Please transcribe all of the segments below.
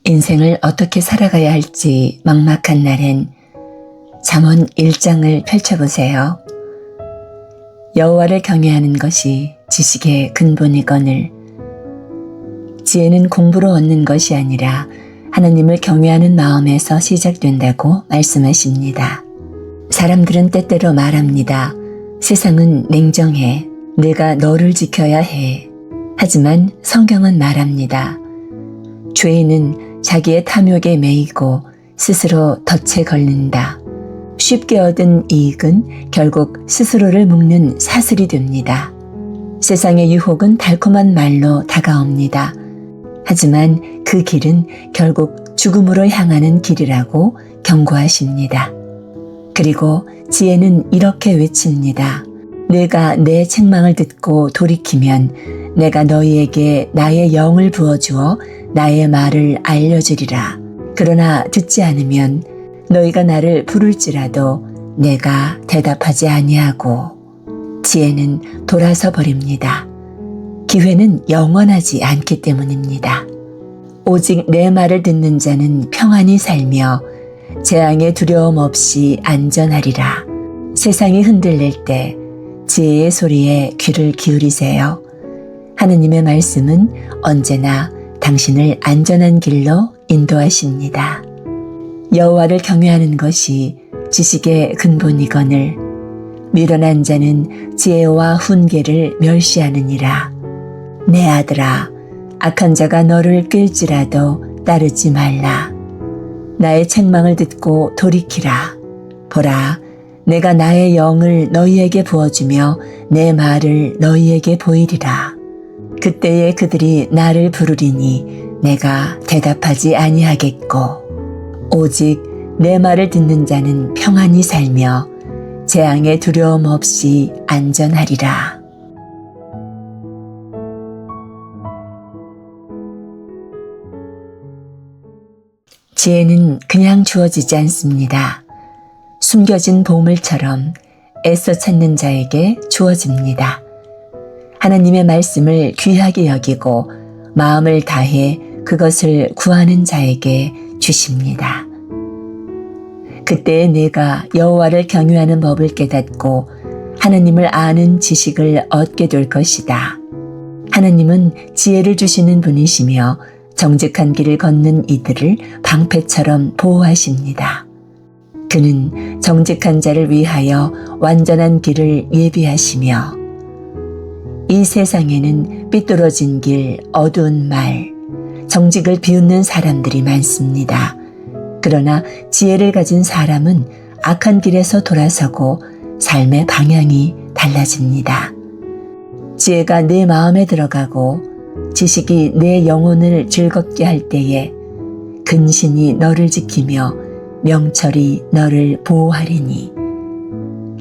인생을 어떻게 살아가야 할지 막막한 날엔 잠언 1장을 펼쳐보세요. 여호와를 경외하는 것이 지식의 근본이거늘 지혜는 공부로 얻는 것이 아니라 하나님을 경외하는 마음에서 시작된다고 말씀하십니다. 사람들은 때때로 말합니다. 세상은 냉정해. 내가 너를 지켜야 해. 하지만 성경은 말합니다. 죄인은 자기의 탐욕에 매이고 스스로 덫에 걸린다. 쉽게 얻은 이익은 결국 스스로를 묶는 사슬이 됩니다. 세상의 유혹은 달콤한 말로 다가옵니다. 하지만 그 길은 결국 죽음으로 향하는 길이라고 경고하십니다. 그리고 지혜는 이렇게 외칩니다. 내가 내 책망을 듣고 돌이키면 내가 너희에게 나의 영을 부어주어 나의 말을 알려주리라. 그러나 듣지 않으면 너희가 나를 부를지라도 내가 대답하지 아니하고 지혜는 돌아서 버립니다. 기회는 영원하지 않기 때문입니다. 오직 내 말을 듣는 자는 평안히 살며 재앙의 두려움 없이 안전하리라. 세상이 흔들릴 때 지혜의 소리에 귀를 기울이세요. 하느님의 말씀은 언제나 당신을 안전한 길로 인도하십니다. 여호와를 경외하는 것이 지식의 근본이거늘 미련한 자는 지혜와 훈계를 멸시하느니라. 내 아들아, 악한 자가 너를 끌지라도 따르지 말라. 나의 책망을 듣고 돌이키라. 보라, 내가 나의 영을 너희에게 부어주며 내 말을 너희에게 보이리라. 그때에 그들이 나를 부르리니 내가 대답하지 아니하겠고 오직 내 말을 듣는 자는 평안히 살며 재앙의 두려움 없이 안전하리라. 지혜는 그냥 주어지지 않습니다. 숨겨진 보물처럼 애써 찾는 자에게 주어집니다. 하나님의 말씀을 귀하게 여기고 마음을 다해 그것을 구하는 자에게 주십니다. 그때 내가 여호와를 경외하는 법을 깨닫고 하나님을 아는 지식을 얻게 될 것이다. 하나님은 지혜를 주시는 분이시며 정직한 길을 걷는 이들을 방패처럼 보호하십니다. 그는 정직한 자를 위하여 완전한 길을 예비하시며 이 세상에는 삐뚤어진 길, 어두운 말, 정직을 비웃는 사람들이 많습니다. 그러나 지혜를 가진 사람은 악한 길에서 돌아서고 삶의 방향이 달라집니다. 지혜가 내 마음에 들어가고 지식이 내 영혼을 즐겁게 할 때에 근신이 너를 지키며 명철이 너를 보호하리니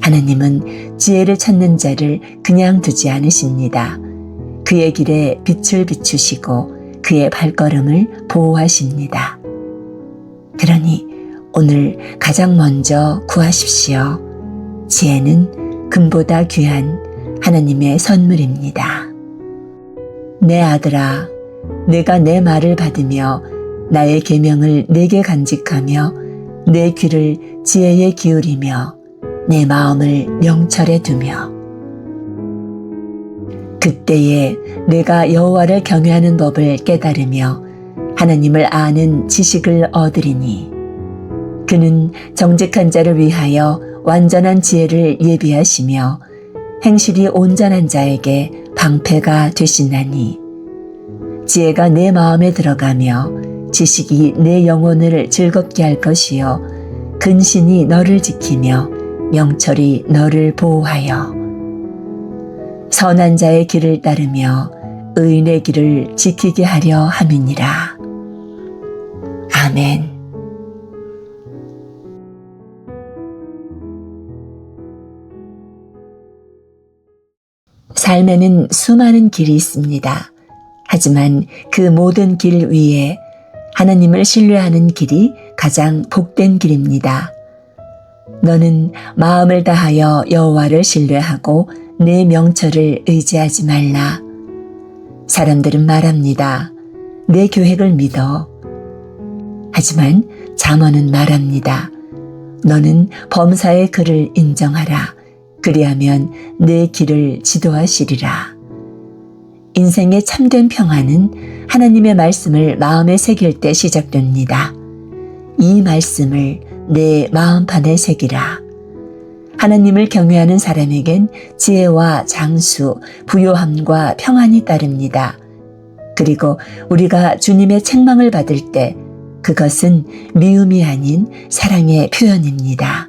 하나님은 지혜를 찾는 자를 그냥 두지 않으십니다. 그의 길에 빛을 비추시고 그의 발걸음을 보호하십니다. 그러니 오늘 가장 먼저 구하십시오. 지혜는 금보다 귀한 하나님의 선물입니다. 내 아들아, 내가 내 말을 받으며 나의 계명을 내게 간직하며 내 귀를 지혜에 기울이며 내 마음을 명철에 두며 그때에 내가 여호와를 경외하는 법을 깨달으며 하나님을 아는 지식을 얻으리니 그는 정직한 자를 위하여 완전한 지혜를 예비하시며 행실이 온전한 자에게 방패가 되시나니 지혜가 내 마음에 들어가며 지식이 내 영혼을 즐겁게 할 것이요 근신이 너를 지키며 명철이 너를 보호하여 선한 자의 길을 따르며 의인의 길을 지키게 하려 함이니라. 아멘. 삶에는 수많은 길이 있습니다. 하지만 그 모든 길 위에 하나님을 신뢰하는 길이 가장 복된 길입니다. 너는 마음을 다하여 여호와를 신뢰하고 내 명철을 의지하지 말라. 사람들은 말합니다. 내 계획을 믿어. 하지만 잠언은 말합니다. 너는 범사의 그를 인정하라. 그리하면 내 길을 지도하시리라. 인생의 참된 평안은 하나님의 말씀을 마음에 새길 때 시작됩니다. 이 말씀을 내 마음판에 새기라. 하나님을 경외하는 사람에겐 지혜와 장수, 부요함과 평안이 따릅니다. 그리고 우리가 주님의 책망을 받을 때 그것은 미움이 아닌 사랑의 표현입니다.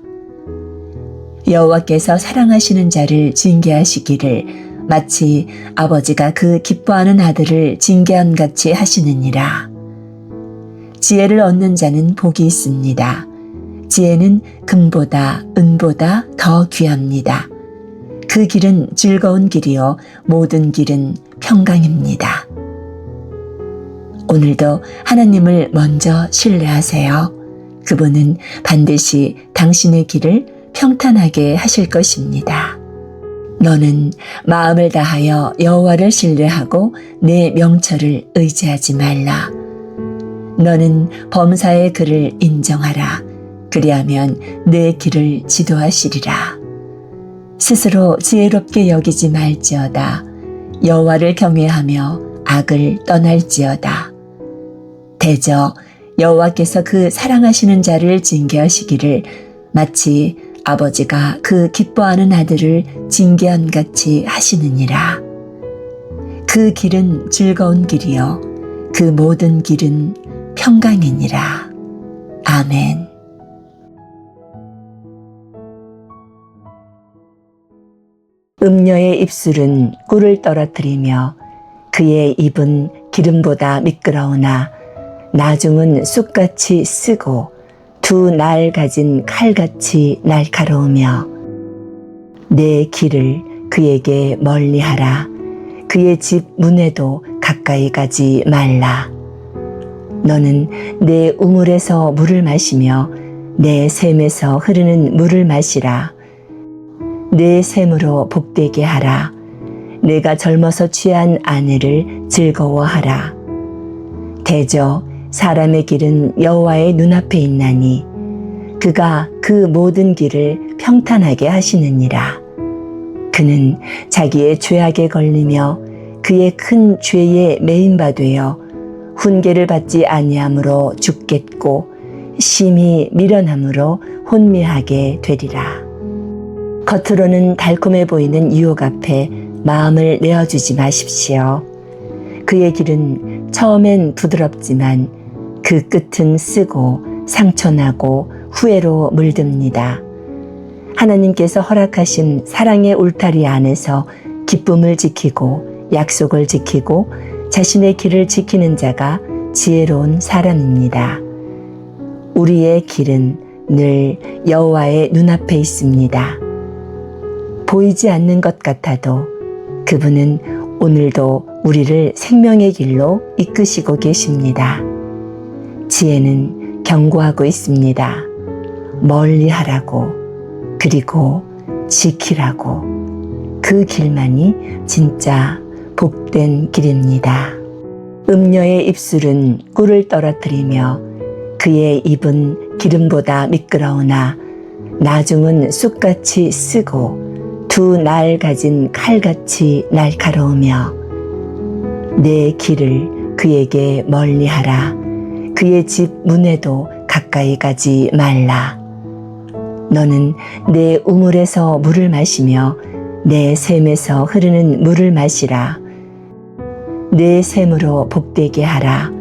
여호와께서 사랑하시는 자를 징계하시기를 마치 아버지가 그 기뻐하는 아들을 징계함 같이 하시느니라. 지혜를 얻는 자는 복이 있습니다. 지혜는 금보다 은보다 더 귀합니다. 그 길은 즐거운 길이요 모든 길은 평강입니다. 오늘도 하나님을 먼저 신뢰하세요. 그분은 반드시 당신의 길을 평탄하게 하실 것입니다. 너는 마음을 다하여 여호와를 신뢰하고 내 명철을 의지하지 말라. 너는 범사의 그를 인정하라. 그리하면 내 길을 지도하시리라. 스스로 지혜롭게 여기지 말지어다. 여호와를 경외하며 악을 떠날지어다. 대저 여호와께서 그 사랑하시는 자를 징계하시기를 마치 아버지가 그 기뻐하는 아들을 징계함 같이 하시느니라. 그 길은 즐거운 길이요 그 모든 길은 평강이니라. 아멘. 음녀의 입술은 꿀을 떨어뜨리며 그의 입은 기름보다 미끄러우나 나중은 쑥같이 쓰고 두 날 가진 칼같이 날카로우며 내 길을 그에게 멀리하라. 그의 집 문에도 가까이 가지 말라. 너는 내 우물에서 물을 마시며 내 샘에서 흐르는 물을 마시라. 내 샘으로 복되게 하라. 내가 젊어서 취한 아내를 즐거워하라. 대저 사람의 길은 여호와의 눈앞에 있나니 그가 그 모든 길을 평탄하게 하시느니라. 그는 자기의 죄악에 걸리며 그의 큰 죄에 매인바 되어 훈계를 받지 아니함으로 죽겠고 심히 미련함으로 혼미하게 되리라. 겉으로는 달콤해 보이는 유혹 앞에 마음을 내어주지 마십시오. 그의 길은 처음엔 부드럽지만 그 끝은 쓰고 상처나고 후회로 물듭니다. 하나님께서 허락하신 사랑의 울타리 안에서 기쁨을 지키고 약속을 지키고 자신의 길을 지키는 자가 지혜로운 사람입니다. 우리의 길은 늘 여호와의 눈앞에 있습니다. 보이지 않는 것 같아도 그분은 오늘도 우리를 생명의 길로 이끄시고 계십니다. 지혜는 경고하고 있습니다. 멀리 하라고, 그리고 지키라고. 그 길만이 진짜 복된 길입니다. 음녀의 입술은 꿀을 떨어뜨리며 그의 입은 기름보다 미끄러우나 나중은 쑥같이 쓰고 두 날 가진 칼같이 날카로우며 내 길을 그에게 멀리하라. 그의 집 문에도 가까이 가지 말라. 너는 내 우물에서 물을 마시며 내 샘에서 흐르는 물을 마시라. 내 샘으로 복되게 하라.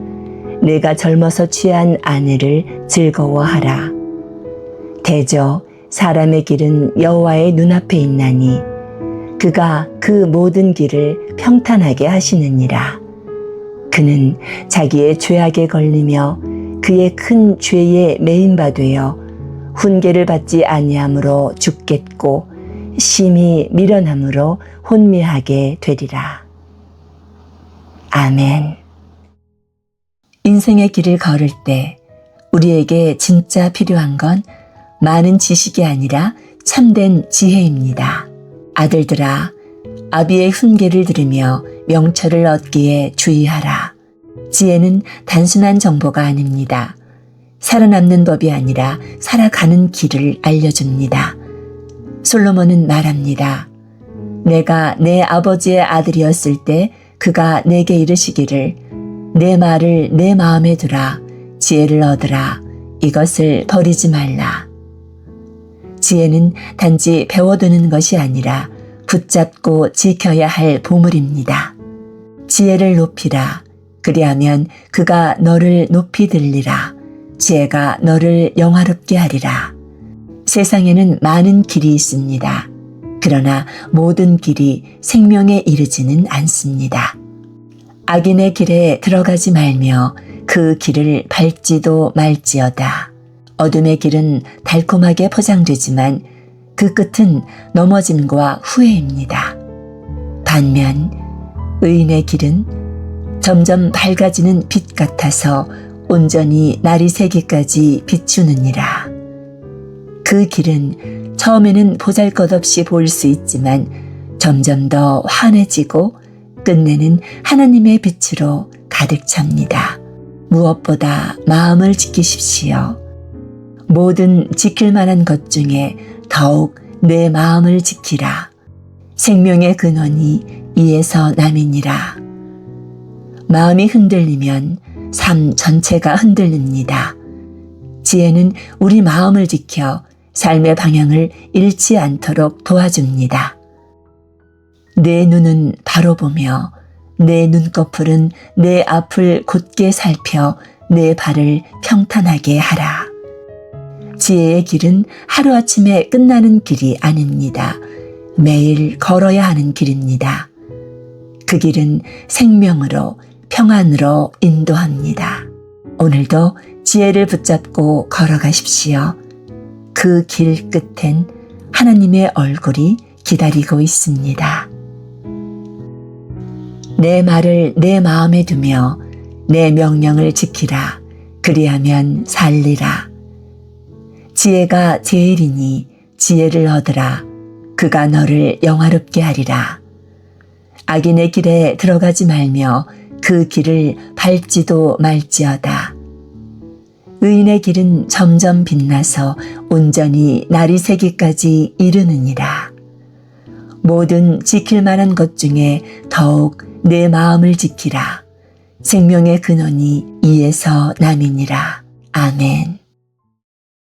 내가 젊어서 취한 아내를 즐거워하라. 대저 사람의 길은 여호와의 눈앞에 있나니 그가 그 모든 길을 평탄하게 하시느니라. 그는 자기의 죄악에 걸리며 그의 큰 죄에 매인바 되어 훈계를 받지 아니함으로 죽겠고 심히 미련함으로 혼미하게 되리라. 아멘. 인생의 길을 걸을 때 우리에게 진짜 필요한 건 많은 지식이 아니라 참된 지혜입니다. 아들들아, 아비의 훈계를 들으며 명철을 얻기에 주의하라. 지혜는 단순한 정보가 아닙니다. 살아남는 법이 아니라 살아가는 길을 알려줍니다. 솔로몬은 말합니다. 내가 내 아버지의 아들이었을 때 그가 내게 이르시기를 내 말을 내 마음에 두라 지혜를 얻으라 이것을 버리지 말라. 지혜는 단지 배워두는 것이 아니라 붙잡고 지켜야 할 보물입니다. 지혜를 높이라. 그리하면 그가 너를 높이 들리라. 지혜가 너를 영화롭게 하리라. 세상에는 많은 길이 있습니다. 그러나 모든 길이 생명에 이르지는 않습니다. 악인의 길에 들어가지 말며 그 길을 밟지도 말지어다. 어둠의 길은 달콤하게 포장되지만 그 끝은 넘어짐과 후회입니다. 반면 의인의 길은 점점 밝아지는 빛 같아서 온전히 날이 새기까지 비추느니라. 그 길은 처음에는 보잘것없이 보일 수 있지만 점점 더 환해지고 끝내는 하나님의 빛으로 가득 찹니다. 무엇보다 마음을 지키십시오. 모든 지킬 만한 것 중에 더욱 내 마음을 지키라. 생명의 근원이 이에서 남이니라. 마음이 흔들리면 삶 전체가 흔들립니다. 지혜는 우리 마음을 지켜 삶의 방향을 잃지 않도록 도와줍니다. 내 눈은 바로 보며 내 눈꺼풀은 내 앞을 곧게 살펴 내 발을 평탄하게 하라. 지혜의 길은 하루아침에 끝나는 길이 아닙니다. 매일 걸어야 하는 길입니다. 그 길은 생명으로 평안으로 인도합니다. 오늘도 지혜를 붙잡고 걸어가십시오. 그 길 끝엔 하나님의 얼굴이 기다리고 있습니다. 내 말을 내 마음에 두며 내 명령을 지키라. 그리하면 살리라. 지혜가 제일이니 지혜를 얻으라. 그가 너를 영화롭게 하리라. 악인의 길에 들어가지 말며 그 길을 밟지도 말지어다. 의인의 길은 점점 빛나서 온전히 날이 새기까지 이르느니라. 모든 지킬 만한 것 중에 더욱 내 마음을 지키라. 생명의 근원이 이에서 남이니라. 아멘.